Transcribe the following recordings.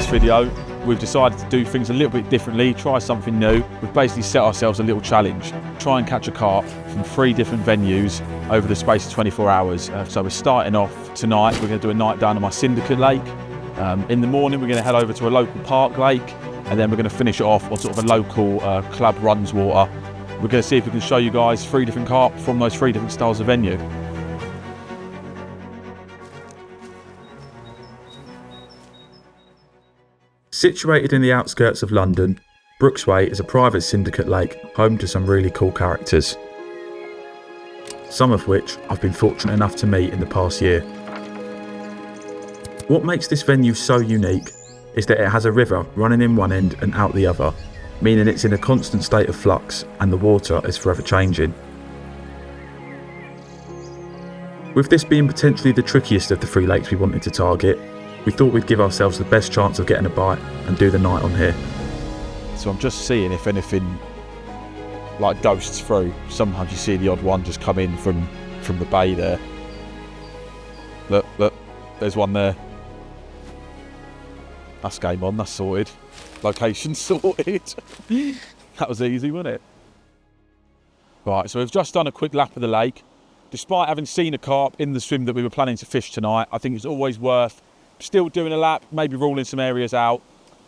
this video, we've decided to do things a little bit differently, try something new. We've basically set ourselves a little challenge, try and catch a carp from 3 different venues over the space of 24 hours. So we're starting off tonight, we're going to do a night down on my Syndicate lake. In the morning we're going to head over to a local park lake, and then we're going to finish it off on sort of a local club runs water. We're going to see if we can show you guys 3 different carp from those 3 different styles of venue. Situated in the outskirts of London, Brooksway is a private syndicate lake home to some really cool characters, some of which I've been fortunate enough to meet in the past year. What makes this venue so unique is that it has a river running in one end and out the other, meaning it's in a constant state of flux and the water is forever changing. With this being potentially the trickiest of the 3 lakes we wanted to target, we thought we'd give ourselves the best chance of getting a bite and do the night on here. So I'm just seeing if anything like ghosts through. Sometimes you see the odd one just come in from the bay there. Look, there's one there. That's game on, that's sorted. Location sorted. That was easy, wasn't it? Right, so we've just done a quick lap of the lake. Despite having seen a carp in the swim that we were planning to fish tonight, I think it's always worth still doing a lap, maybe ruling some areas out.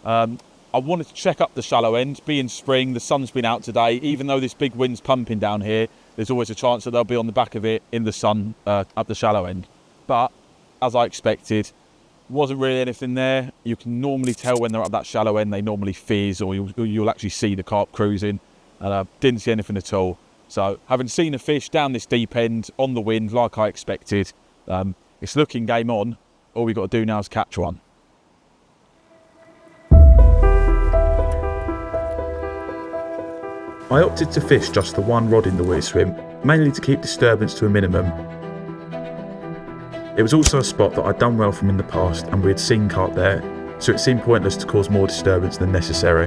I wanted to check up the shallow end. Being spring, the sun's been out today. Even though this big wind's pumping down here, there's always a chance that they'll be on the back of it in the sun up the shallow end. But as I expected, wasn't really anything there. You can normally tell when they're up that shallow end, they normally fizz, or you'll actually see the carp cruising. And didn't see anything at all. So having seen a fish down this deep end on the wind like I expected, it's looking game on. All we've got to do now is catch one. I opted to fish just the 1 rod in the weir swim, mainly to keep disturbance to a minimum. It was also a spot that I'd done well from in the past and we had seen carp there, so it seemed pointless to cause more disturbance than necessary.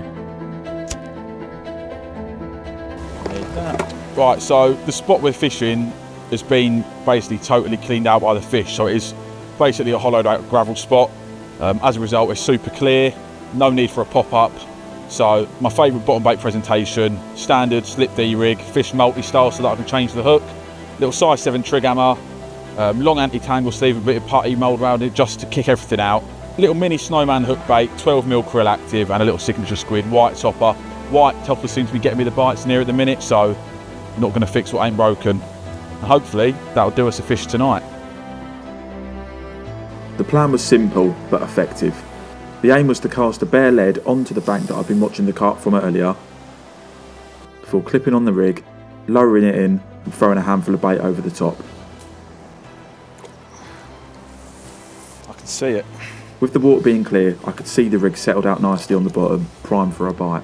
Right, so the spot we're fishing has been basically totally cleaned out by the fish, so it is basically a hollowed out gravel spot. As a result, it's super clear, no need for a pop-up. So my favourite bottom bait presentation, standard slip D rig, fish multi-style so that I can change the hook. Little size 7 trig hammer, long anti-tangle sleeve, a bit of putty mould around it just to kick everything out. Little mini snowman hook bait, 12mm krill active, and a little signature squid, white topper. White topper seems to be getting me the bites near at the minute, so not going to fix what ain't broken. And hopefully that'll do us a fish tonight. The plan was simple but effective. The aim was to cast a bare lead onto the bank that I'd been watching the carp from earlier, before clipping on the rig, lowering it in and throwing a handful of bait over the top. I can see it. With the water being clear, I could see the rig settled out nicely on the bottom, primed for a bite.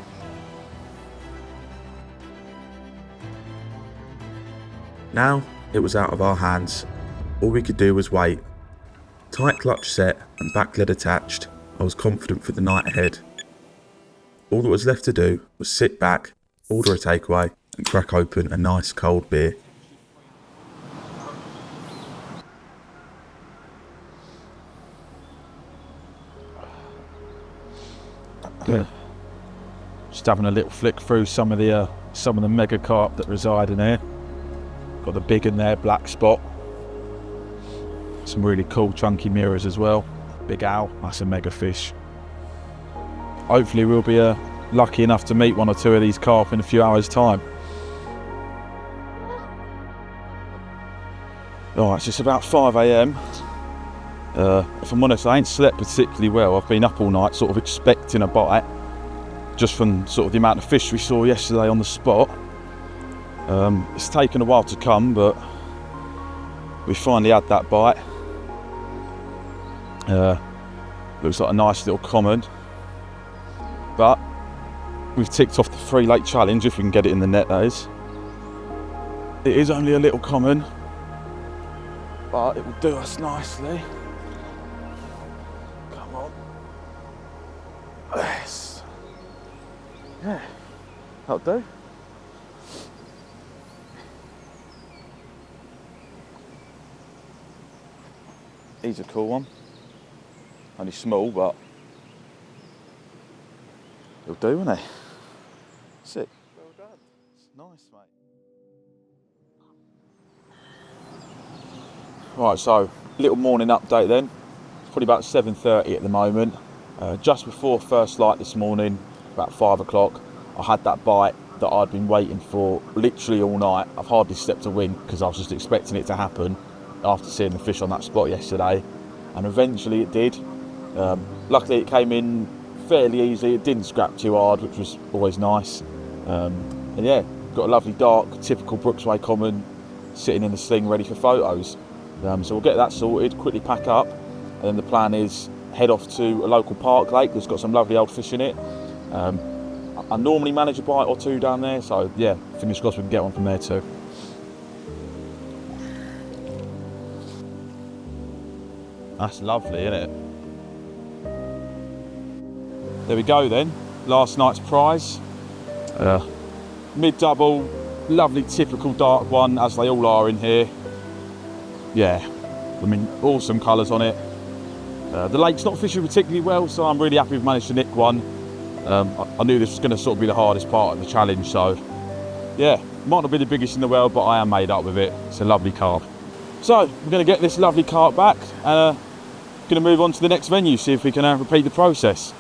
Now it was out of our hands. All we could do was wait. Tight clutch set and back lead attached, I was confident for the night ahead. All that was left to do was sit back, order a takeaway and crack open a nice cold beer. Yeah. Just having a little flick through some of the mega carp that reside in here. Got the big in there, black spot. Some really cool chunky mirrors as well. Big owl, that's a mega fish. Hopefully we'll be lucky enough to meet 1 or 2 of these carp in a few hours time. Alright, so it's about 5 AM. If I'm honest, I ain't slept particularly well. I've been up all night sort of expecting a bite, just from sort of the amount of fish we saw yesterday on the spot. It's taken a while to come, but we finally had that bite. Looks like a nice little common, but we've ticked off the 3 lake challenge if we can get it in the net, that is. It is only a little common, but it will do us nicely. Come on. Yes. Yeah, that'll do. He's a cool one. Only small, but He'll do, won't he? Sick. Well done. It's nice, mate. Right, so little morning update then. It's probably about 7:30 at the moment. Just before first light this morning, about 5 o'clock, I had that bite that I'd been waiting for literally all night. I've hardly slept a wink because I was just expecting it to happen after seeing the fish on that spot yesterday, and eventually it did. Luckily it came in fairly easy. It didn't scrap too hard, which was always nice. And yeah, got a lovely dark, typical Brooksway common sitting in the sling ready for photos. So we'll get that sorted, quickly pack up, and then the plan is head off to a local park lake that's got some lovely old fish in it. I normally manage a bite or two down there, so yeah, fingers crossed we can get one from there too. That's lovely, isn't it? There we go then, last night's prize. Mid-double, lovely typical dark one, as they all are in here. Yeah, I mean, awesome colours on it. The lake's not fishing particularly well, so I'm really happy we've managed to nick one. I knew this was going to sort of be the hardest part of the challenge, so yeah, might not be the biggest in the world, but I am made up with it. It's a lovely carp. So we're going to get this lovely carp back and going to move on to the next venue, see if we can repeat the process.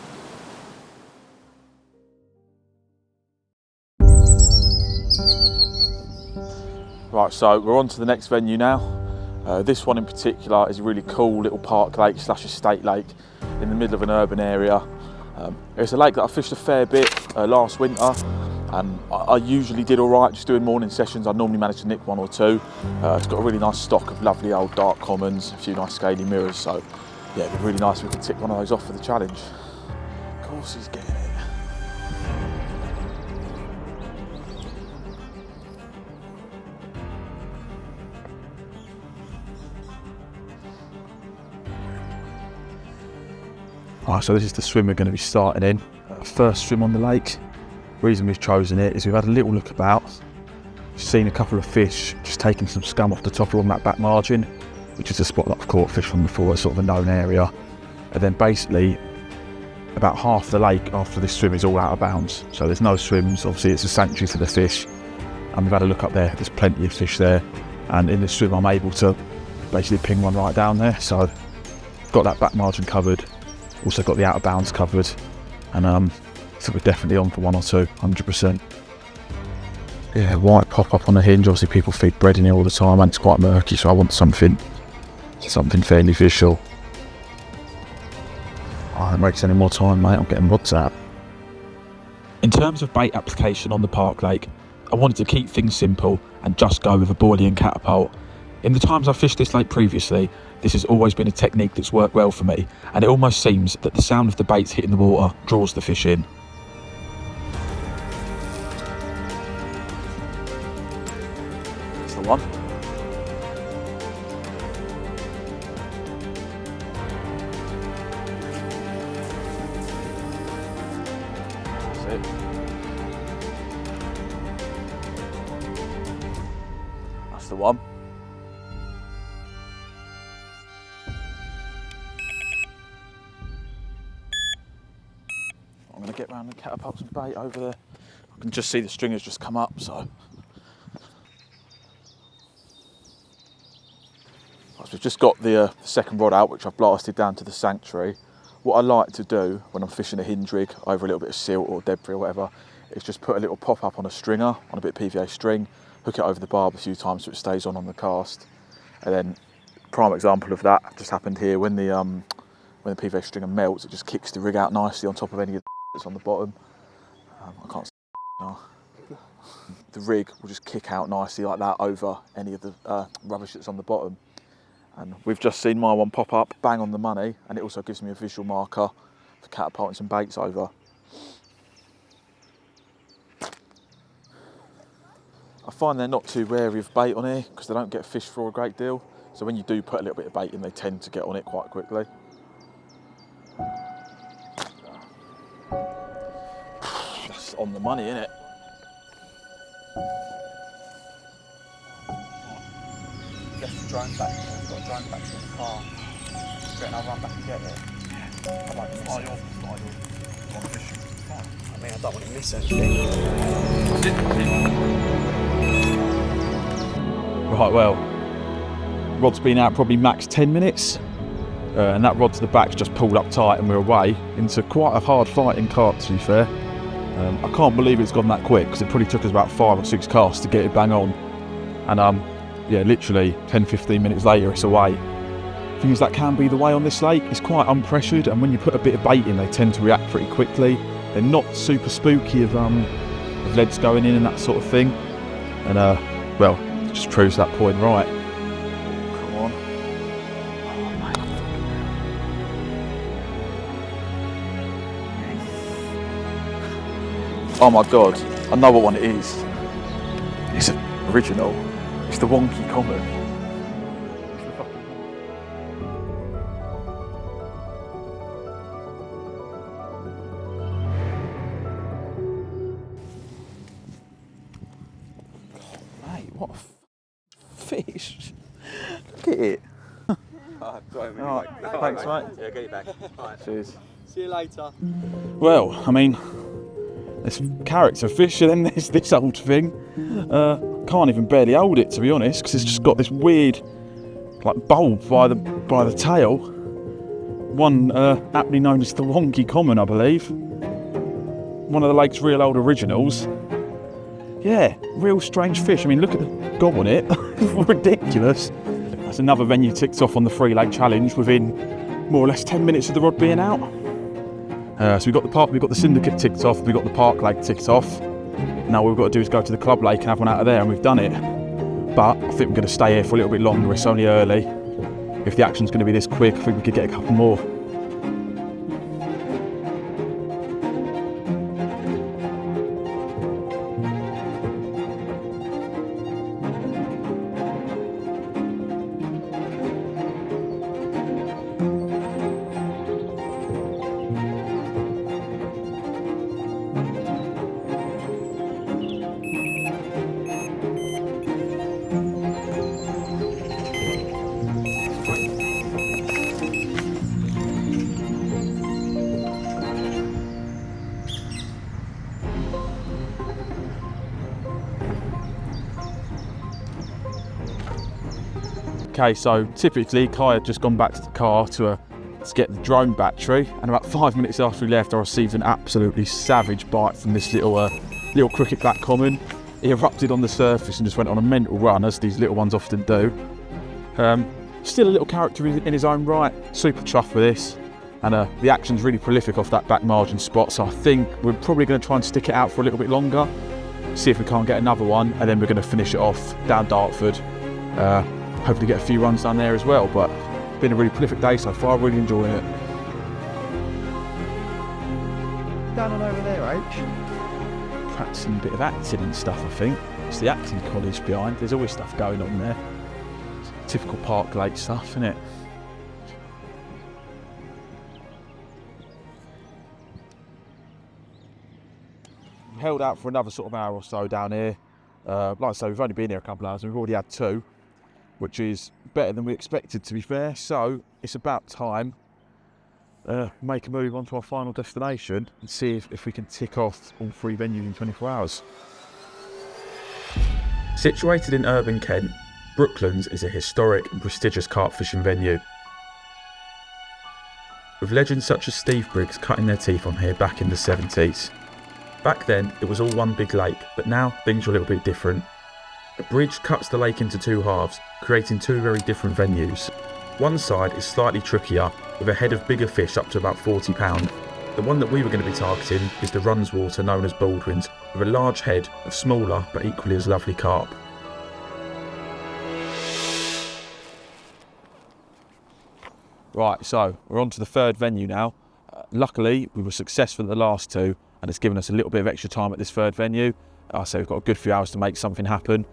Right, so we're on to the next venue now. This one in particular is a really cool little park lake / estate lake in the middle of an urban area. It's a lake that I fished a fair bit last winter, and I usually did all right just doing morning sessions. I normally manage to nick one or two. It's got a really nice stock of lovely old dark commons, a few nice scaly mirrors, so yeah, it'd be really nice if we could tick one of those off for the challenge. Of course he's getting it. Alright, so this is the swim we're going to be starting in. First swim on the lake. Reason we've chosen it is we've had a little look about. We've seen a couple of fish just taking some scum off the top along that back margin, which is a spot that I've caught fish from before. It's sort of a known area. And then basically about half the lake after this swim is all out of bounds. So there's no swims. Obviously it's a sanctuary for the fish. And we've had a look up there. There's plenty of fish there. And in this swim I'm able to basically ping one right down there. So I've got that back margin covered. Also got the out of bounds covered, and so we're definitely on for one or two, 100%. Yeah, white pop up on the hinge. Obviously people feed bread in here all the time and it's quite murky, so I want something fairly visual. I don't waste any more time, mate. I'm getting rods out. In terms of bait application on the park lake, I wanted to keep things simple and just go with a boilie and catapult. In the times I've fished this lake previously, this has always been a technique that's worked well for me, and it almost seems that the sound of the baits hitting the water draws the fish in. That's the one. That's it. That's the one. I'm going to get round and catapult some bait over there. I can just see the stringers just come up, so. We've just got the second rod out, which I've blasted down to the sanctuary. What I like to do when I'm fishing a hinge rig over a little bit of silt or debris or whatever, is just put a little pop up on a stringer, on a bit of PVA string, hook it over the barb a few times so it stays on the cast. And then, prime example of that just happened here when the PVA stringer melts, it just kicks the rig out nicely on top of any of the that's on the bottom. I can't see now. The rig will just kick out nicely like that over any of the rubbish that's on the bottom. And we've just seen my one pop up, bang on the money, and it also gives me a visual marker for catapulting some baits over. I find they're not too wary of bait on here because they don't get fished for a great deal. So when you do put a little bit of bait in, they tend to get on it quite quickly. That's on the money, isn't it? Left the drone back. I've got a drone back in the car. Great, and I'll run back and get it. I like it. It's not yours. On fish. I mean, I don't want to miss anything. Right, well, rod's been out probably max 10 minutes, and that rod to the back's just pulled up tight and we're away into quite a hard fighting carp, to be fair. I can't believe it's gone that quick, because it probably took us about 5 or 6 casts to get it bang on. And yeah, literally 10-15 minutes later it's away. Things that can be the way on this lake. It's quite unpressured, and when you put a bit of bait in they tend to react pretty quickly. They're not super spooky of leads going in and that sort of thing. And well, it just proves that point right. Come on. Oh my god, I know what one it is. It's an original. It's the wonky common. Mate, what a fish. Look at it. Alright, thanks mate. Yeah, get you back. Alright. Cheers. See you later. Well, I mean, there's character fish and then there's this old thing. Can't even barely hold it, to be honest, because it's just got this weird like bulb by the tail. One aptly known as the wonky common, I believe. One of the lake's real old originals. Yeah, real strange fish. I mean, look at the gob on it. Ridiculous. That's another venue ticked off on the 3-lake challenge within more or less 10 minutes of the rod being out. So we've got the Syndicate ticked off, we've got the Park Lake ticked off. Now all we've got to do is go to the Club Lake and have one out of there, and we've done it. But I think we're going to stay here for a little bit longer. It's only early. If the action's going to be this quick, I think we could get a couple more. Okay, so typically Kai had just gone back to the car to get the drone battery, and about 5 minutes after we left I received an absolutely savage bite from this little cricket black common. He erupted on the surface and just went on a mental run, as these little ones often do. Still a little character in his own right, super chuffed with this, and the action's really prolific off that back margin spot, so I think we're probably going to try and stick it out for a little bit longer, see if we can't get another one, and then we're going to finish it off down Dartford. Hopefully get a few runs down there as well, but it's been a really prolific day so far, really enjoying it. Down and over there, H. Practicing a bit of acting and stuff, I think. It's the acting college behind, there's always stuff going on there. It's typical Park Lake stuff, isn't it? Held out for another sort of hour or so down here. Like I say, we've only been here a couple of hours and we've already had 2. Which is better than we expected, to be fair. So it's about time make a move on to our final destination and see if we can tick off all 3 venues in 24 hours. Situated in urban Kent, Brooklands is a historic and prestigious carp fishing venue. With legends such as Steve Briggs cutting their teeth on here back in the 70s. Back then it was all one big lake, but now things are a little bit different. A bridge cuts the lake into 2 halves, creating 2 very different venues. One side is slightly trickier, with a head of bigger fish up to about 40 pound. The one that we were going to be targeting is the Runswater, known as Baldwin's, with a large head of smaller but equally as lovely carp. Right, so we're on to the 3rd venue now. Luckily, we were successful at the last 2, and it's given us a little bit of extra time at this 3rd venue. So we've got a good few hours to make something happen.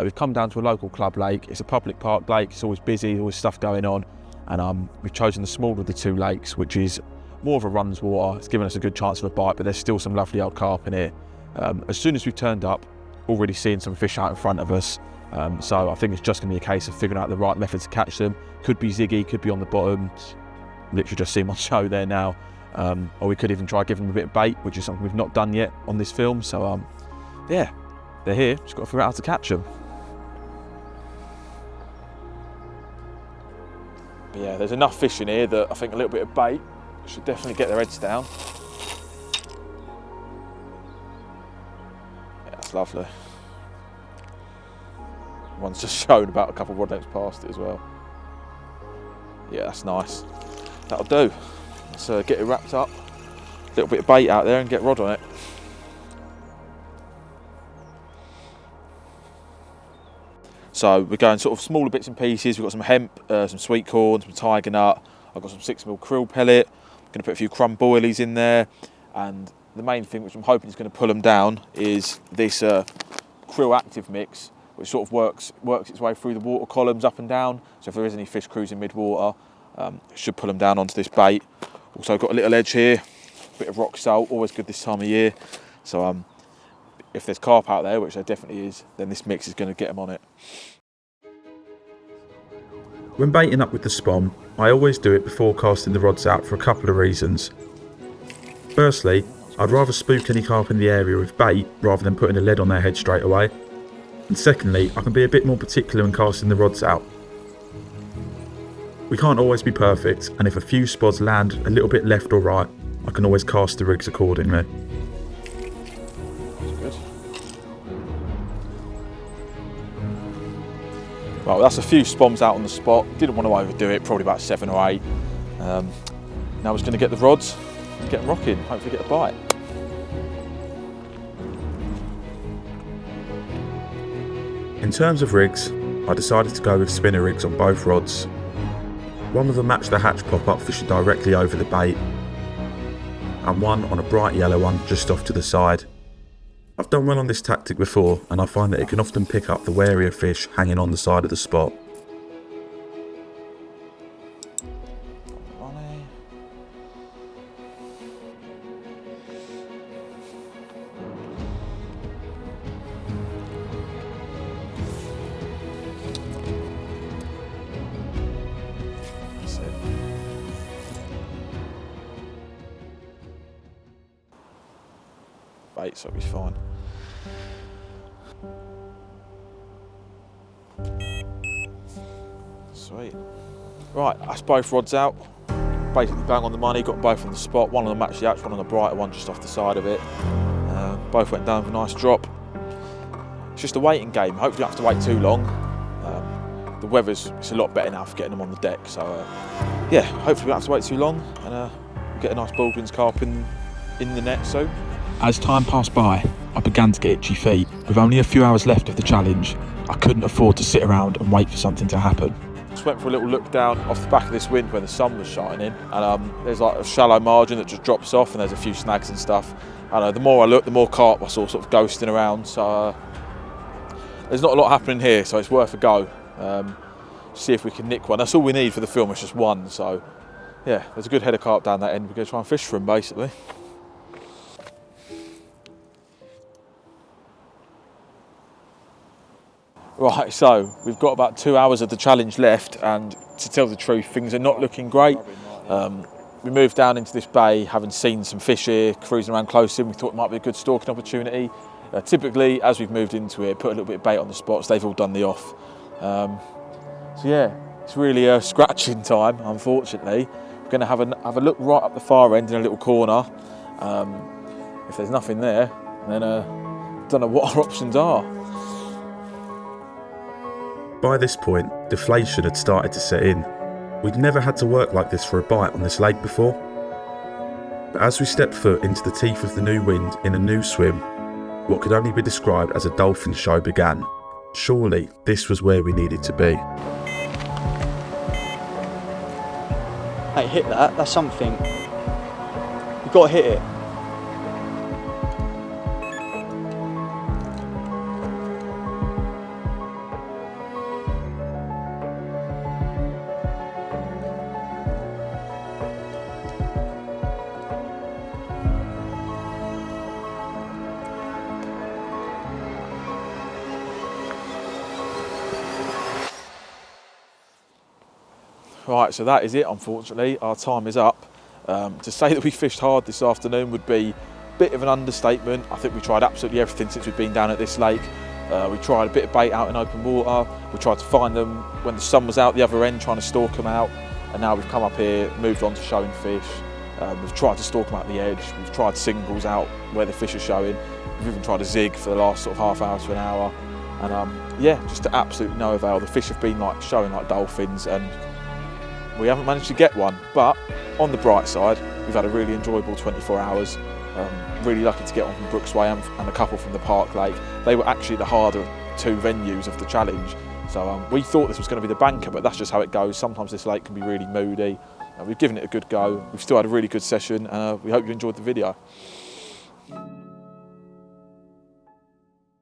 We've come down to a local club lake. It's a public park lake. It's always busy, always stuff going on. And we've chosen the smaller of the 2 lakes, which is more of a Runswater. It's given us a good chance of a bite, but there's still some lovely old carp in here. As soon as we've turned up, already seeing some fish out in front of us. So I think it's just going to be a case of figuring out the right method to catch them. Could be ziggy, could be on the bottom. Literally just seen my show there now. or we could even try giving them a bit of bait, which is something we've not done yet on this film. So yeah, they're here, just got to figure out how to catch them. But yeah, there's enough fish in here that I think a little bit of bait should definitely get their heads down. Yeah, that's lovely. One's just shown about a couple of rod lengths past it as well. Yeah, that's nice. That'll do. Let's get it wrapped up. A little bit of bait out there and get rod on it. So we're going sort of smaller bits and pieces. We've got some hemp, some sweet corn, some tiger nut. I've got some 6mm krill pellet. I'm going to put a few crumb boilies in there. And the main thing, which I'm hoping is going to pull them down, is this krill active mix, which sort of works its way through the water columns up and down. So if there is any fish cruising mid-water, it should pull them down onto this bait. Also got a little edge here, a bit of rock salt, always good this time of year. So if there's carp out there, which there definitely is, then this mix is going to get them on it. When baiting up with the spom, I always do it before casting the rods out for a couple of reasons. Firstly, I'd rather spook any carp in the area with bait rather than putting a lead on their head straight away. And secondly, I can be a bit more particular when casting the rods out. We can't always be perfect, and if a few spots land a little bit left or right, I can always cast the rigs accordingly. That's good. Right, well, that's a few spoms out on the spot. Didn't want to overdo it, probably about 7 or 8. Now we're just going to get the rods, get them rocking, hopefully get a bite. In terms of rigs, I decided to go with spinner rigs on both rods. One with a match the hatch pop-up fishing directly over the bait, and one on a bright yellow one just off to the side. I've done well on this tactic before, and I find that it can often pick up the warier fish hanging on the side of the spot. Bait, so it'll be fine. Sweet. Right, that's both rods out. Basically bang on the money, got both on the spot. One on the match the hatch, one on the brighter one just off the side of it. Both went down with a nice drop. It's just a waiting game. Hopefully don't have to wait too long. The it's a lot better now for getting them on the deck. So yeah, hopefully we don't have to wait too long, and we'll get a nice Baldwin's carp in the net soon. As time passed by, I began to get itchy feet. With only a few hours left of the challenge, I couldn't afford to sit around and wait for something to happen. Just went for a little look down off the back of this wind where the sun was shining, and there's like a shallow margin that just drops off, and there's a few snags and stuff. And the more I look, the more carp I saw sort of ghosting around. So there's not a lot happening here, so it's worth a go. See if we can nick one. That's all we need for the film, it's just one. So yeah, there's a good head of carp down that end. We're going to try and fish for them basically. Right, so we've got about 2 hours of the challenge left, and to tell the truth, things are not looking great. We moved down into this bay, having seen some fish here, cruising around close in. We thought it might be a good stalking opportunity. Typically, as we've moved into it, put a little bit of bait on the spots, they've all done the off. So yeah, it's really a scratching time, unfortunately. We're going to have a look right up the far end in a little corner. If there's nothing there, then I don't know what our options are. By this point, deflation had started to set in. We'd never had to work like this for a bite on this lake before. But as we stepped foot into the teeth of the new wind in a new swim, what could only be described as a dolphin show began. Surely this was where we needed to be. Hey, hit that. That's something. You've got to hit it. Right, so that is it, unfortunately. Our time is up. To say that we fished hard this afternoon would be a bit of an understatement. I think we tried absolutely everything since we've been down at this lake. We tried a bit of bait out in open water. We tried to find them when the sun was out the other end, trying to stalk them out. And now we've come up here, moved on to showing fish. We've tried to stalk them out the edge. We've tried singles out where the fish are showing. We've even tried a zig for the last sort of half hour to an hour. And yeah, just to absolutely no avail. The fish have been like showing like dolphins, and we haven't managed to get one. But on the bright side, we've had a really enjoyable 24 hours. Really lucky to get one from Brooks Way and a couple from the Park Lake. They were actually the harder two venues of the challenge. So we thought this was going to be the banker, but that's just how it goes. Sometimes this lake can be really moody. We've given it a good go. We've still had a really good session, and we hope you enjoyed the video.